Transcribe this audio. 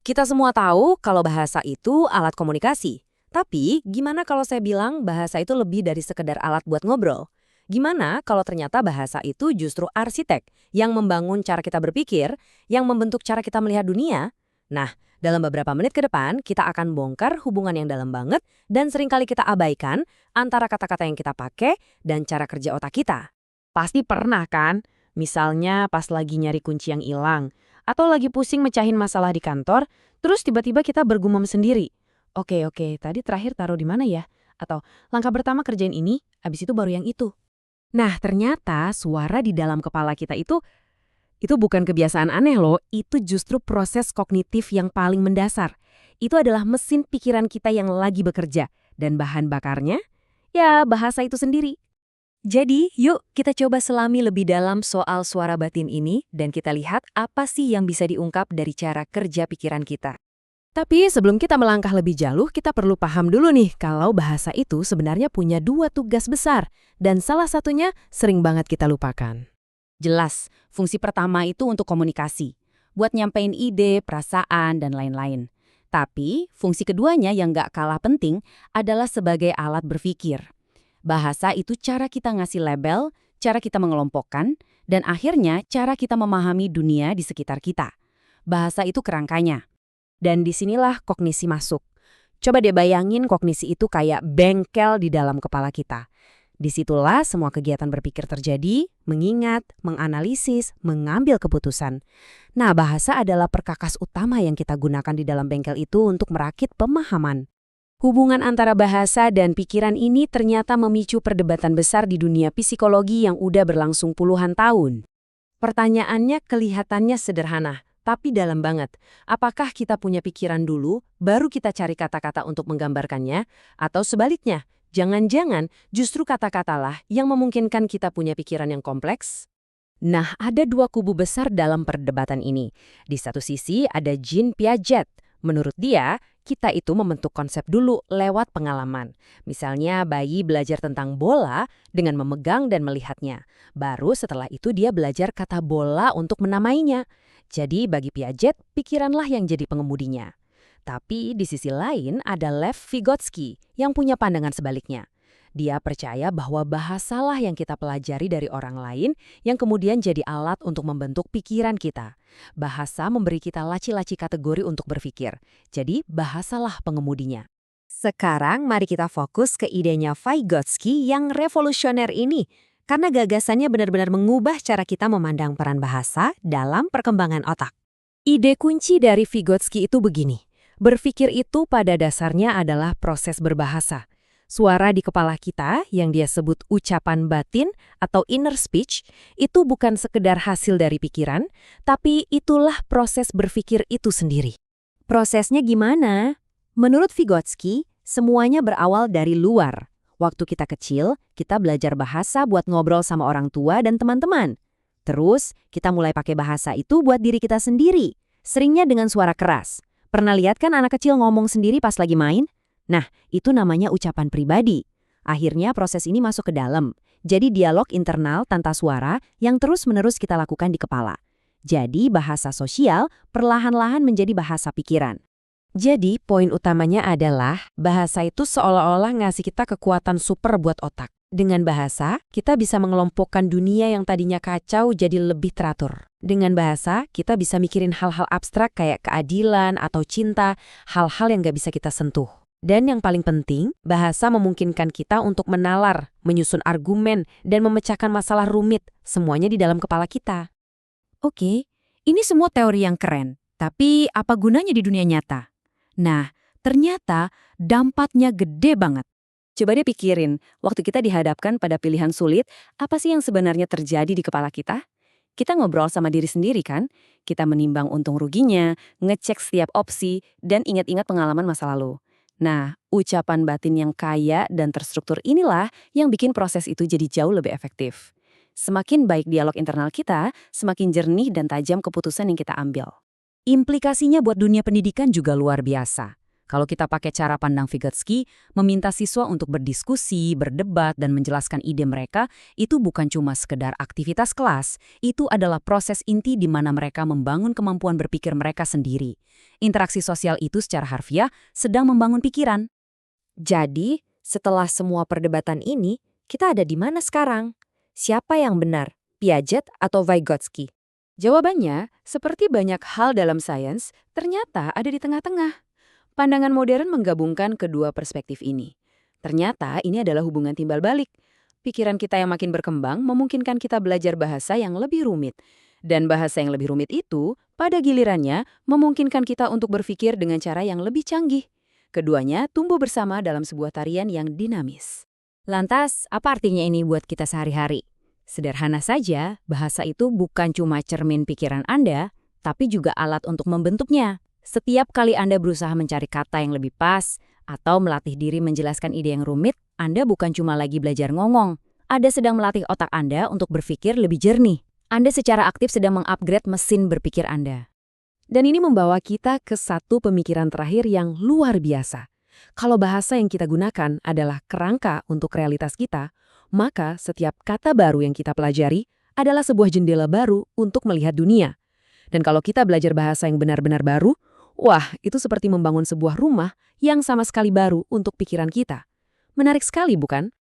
Kita semua tahu kalau bahasa itu alat komunikasi. Tapi, gimana kalau saya bilang bahasa itu lebih dari sekedar alat buat ngobrol? Gimana kalau ternyata bahasa itu justru arsitek yang membangun cara kita berpikir, yang membentuk cara kita melihat dunia? Nah, dalam beberapa menit ke depan, kita akan bongkar hubungan yang dalam banget dan seringkali kita abaikan antara kata-kata yang kita pakai dan cara kerja otak kita. Pasti pernah kan? Misalnya pas lagi nyari kunci yang hilang, atau lagi pusing mecahin masalah di kantor, terus tiba-tiba kita bergumam sendiri. Oke, tadi terakhir taruh di mana ya? Atau langkah pertama kerjain ini, abis itu baru yang itu. Nah, ternyata suara di dalam kepala kita itu bukan kebiasaan aneh loh, itu justru proses kognitif yang paling mendasar. Itu adalah mesin pikiran kita yang lagi bekerja, dan bahan bakarnya, ya bahasa itu sendiri. Jadi, yuk kita coba selami lebih dalam soal suara batin ini dan kita lihat apa sih yang bisa diungkap dari cara kerja pikiran kita. Tapi sebelum kita melangkah lebih jauh, kita perlu paham dulu nih kalau bahasa itu sebenarnya punya dua tugas besar, dan salah satunya sering banget kita lupakan. Jelas, fungsi pertama itu untuk komunikasi, buat nyampein ide, perasaan, dan lain-lain. Tapi, fungsi keduanya yang nggak kalah penting adalah sebagai alat berpikir. Bahasa itu cara kita ngasih label, cara kita mengelompokkan, dan akhirnya cara kita memahami dunia di sekitar kita. Bahasa itu kerangkanya. Dan disinilah kognisi masuk. Coba deh bayangin kognisi itu kayak bengkel di dalam kepala kita. Disitulah semua kegiatan berpikir terjadi, mengingat, menganalisis, mengambil keputusan. Nah, bahasa adalah perkakas utama yang kita gunakan di dalam bengkel itu untuk merakit pemahaman. Hubungan antara bahasa dan pikiran ini ternyata memicu perdebatan besar di dunia psikologi yang udah berlangsung puluhan tahun. Pertanyaannya kelihatannya sederhana, tapi dalam banget. Apakah kita punya pikiran dulu, baru kita cari kata-kata untuk menggambarkannya? Atau sebaliknya, jangan-jangan justru kata-katalah yang memungkinkan kita punya pikiran yang kompleks? Nah, ada dua kubu besar dalam perdebatan ini. Di satu sisi ada Jean Piaget. Menurut dia, kita itu membentuk konsep dulu lewat pengalaman. Misalnya bayi belajar tentang bola dengan memegang dan melihatnya. Baru setelah itu dia belajar kata bola untuk menamainya. Jadi bagi Piaget, pikiranlah yang jadi pengemudinya. Tapi di sisi lain ada Lev Vygotsky yang punya pandangan sebaliknya. Dia percaya bahwa bahasalah yang kita pelajari dari orang lain yang kemudian jadi alat untuk membentuk pikiran kita. Bahasa memberi kita laci-laci kategori untuk berpikir. Jadi bahasalah pengemudinya. Sekarang mari kita fokus ke idenya Vygotsky yang revolusioner ini. Karena gagasannya benar-benar mengubah cara kita memandang peran bahasa dalam perkembangan otak. Ide kunci dari Vygotsky itu begini. Berpikir itu pada dasarnya adalah proses berbahasa. Suara di kepala kita yang dia sebut ucapan batin atau inner speech itu bukan sekedar hasil dari pikiran, tapi itulah proses berpikir itu sendiri. Prosesnya gimana? Menurut Vygotsky, semuanya berawal dari luar. Waktu kita kecil, kita belajar bahasa buat ngobrol sama orang tua dan teman-teman. Terus, kita mulai pakai bahasa itu buat diri kita sendiri, seringnya dengan suara keras. Pernah lihat kan anak kecil ngomong sendiri pas lagi main? Nah, itu namanya ucapan pribadi. Akhirnya proses ini masuk ke dalam. Jadi dialog internal tanpa suara yang terus-menerus kita lakukan di kepala. Jadi bahasa sosial perlahan-lahan menjadi bahasa pikiran. Jadi poin utamanya adalah bahasa itu seolah-olah ngasih kita kekuatan super buat otak. Dengan bahasa, kita bisa mengelompokkan dunia yang tadinya kacau jadi lebih teratur. Dengan bahasa, kita bisa mikirin hal-hal abstrak kayak keadilan atau cinta, hal-hal yang gak bisa kita sentuh. Dan yang paling penting, bahasa memungkinkan kita untuk menalar, menyusun argumen, dan memecahkan masalah rumit, semuanya di dalam kepala kita. Oke, ini semua teori yang keren, tapi apa gunanya di dunia nyata? Nah, ternyata dampaknya gede banget. Coba deh pikirin, waktu kita dihadapkan pada pilihan sulit, apa sih yang sebenarnya terjadi di kepala kita? Kita ngobrol sama diri sendiri kan? Kita menimbang untung ruginya, ngecek setiap opsi, dan ingat-ingat pengalaman masa lalu. Nah, ucapan batin yang kaya dan terstruktur inilah yang bikin proses itu jadi jauh lebih efektif. Semakin baik dialog internal kita, semakin jernih dan tajam keputusan yang kita ambil. Implikasinya buat dunia pendidikan juga luar biasa. Kalau kita pakai cara pandang Vygotsky, meminta siswa untuk berdiskusi, berdebat, dan menjelaskan ide mereka, itu bukan cuma sekedar aktivitas kelas, itu adalah proses inti di mana mereka membangun kemampuan berpikir mereka sendiri. Interaksi sosial itu secara harfiah sedang membangun pikiran. Jadi, setelah semua perdebatan ini, kita ada di mana sekarang? Siapa yang benar, Piaget atau Vygotsky? Jawabannya, seperti banyak hal dalam sains, ternyata ada di tengah-tengah. Pandangan modern menggabungkan kedua perspektif ini. Ternyata ini adalah hubungan timbal balik. Pikiran kita yang makin berkembang memungkinkan kita belajar bahasa yang lebih rumit. Dan bahasa yang lebih rumit itu, pada gilirannya, memungkinkan kita untuk berpikir dengan cara yang lebih canggih. Keduanya tumbuh bersama dalam sebuah tarian yang dinamis. Lantas, apa artinya ini buat kita sehari-hari? Sederhana saja, bahasa itu bukan cuma cermin pikiran Anda, tapi juga alat untuk membentuknya. Setiap kali Anda berusaha mencari kata yang lebih pas, atau melatih diri menjelaskan ide yang rumit, Anda bukan cuma lagi belajar ngomong. Anda sedang melatih otak Anda untuk berpikir lebih jernih. Anda secara aktif sedang mengupgrade mesin berpikir Anda. Dan ini membawa kita ke satu pemikiran terakhir yang luar biasa. Kalau bahasa yang kita gunakan adalah kerangka untuk realitas kita, maka setiap kata baru yang kita pelajari adalah sebuah jendela baru untuk melihat dunia. Dan kalau kita belajar bahasa yang benar-benar baru, wah, itu seperti membangun sebuah rumah yang sama sekali baru untuk pikiran kita. Menarik sekali, bukan?